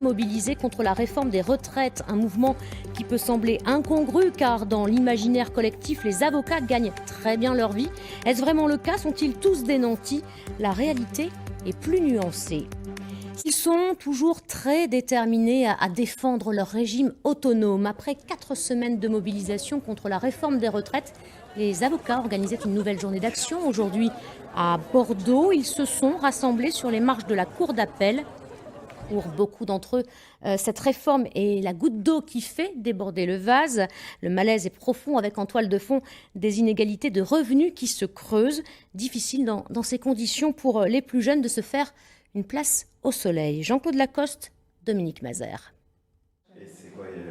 Mobilisés contre la réforme des retraites, un mouvement qui peut sembler incongru car dans l'imaginaire collectif, les avocats gagnent très bien leur vie. Est-ce vraiment le cas? Sont-ils tous des nantis? La réalité est plus nuancée. Ils sont toujours très déterminés à défendre leur régime autonome. Après 4 semaines de mobilisation contre la réforme des retraites, les avocats organisaient une nouvelle journée d'action. Aujourd'hui, à Bordeaux, ils se sont rassemblés sur les marches de la cour d'appel. Pour beaucoup d'entre eux, cette réforme est la goutte d'eau qui fait déborder le vase. Le malaise est profond avec en toile de fond des inégalités de revenus qui se creusent. Difficile dans ces conditions pour les plus jeunes de se faire une place au soleil. Jean-Claude Lacoste, Dominique Mazère.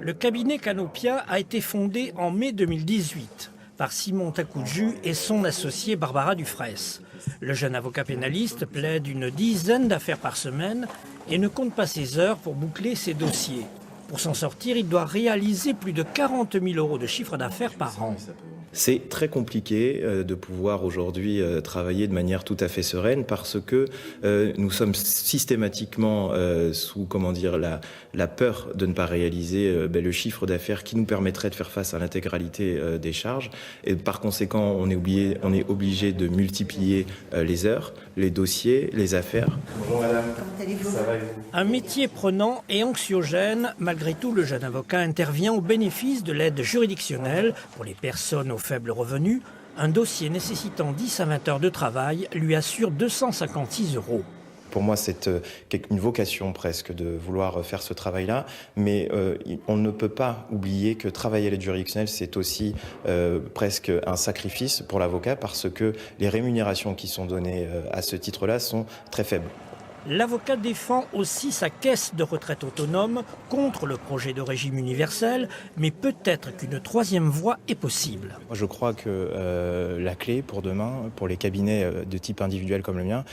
Le cabinet Canopia a été fondé en mai 2018 par Simon Takoudjou et son associé Barbara Dufraisse. Le jeune avocat pénaliste plaide une dizaine d'affaires par semaine et ne compte pas ses heures pour boucler ses dossiers. Pour s'en sortir, il doit réaliser plus de 40 000 € de chiffre d'affaires par an. C'est très compliqué de pouvoir aujourd'hui travailler de manière tout à fait sereine parce que nous sommes systématiquement sous la peur de ne pas réaliser le chiffre d'affaires qui nous permettrait de faire face à l'intégralité des charges. Et par conséquent, on est obligé de multiplier les heures, les dossiers, les affaires. Bonjour madame. Comment allez-vous? Ça va et vous? Un métier prenant et anxiogène, malgré tout, le jeune avocat intervient au bénéfice de l'aide juridictionnelle pour les personnes aux faibles revenus. Un dossier nécessitant 10 à 20 heures de travail lui assure 256 €. Pour moi, c'est une vocation presque de vouloir faire ce travail-là, mais on ne peut pas oublier que travailler à l'aide juridictionnelle, c'est aussi presque un sacrifice pour l'avocat parce que les rémunérations qui sont données à ce titre-là sont très faibles. L'avocat défend aussi sa caisse de retraite autonome contre le projet de régime universel, mais peut-être qu'une troisième voie est possible. Je crois que la clé pour demain, pour les cabinets de type individuel comme le mien,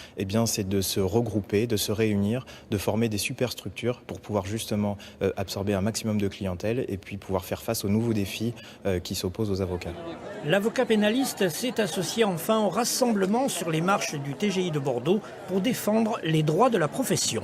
c'est de se regrouper, de se réunir, de former des superstructures pour pouvoir justement absorber un maximum de clientèle et puis pouvoir faire face aux nouveaux défis qui s'opposent aux avocats. L'avocat pénaliste s'est associé enfin au rassemblement sur les marches du TGI de Bordeaux pour défendre les droits de la profession.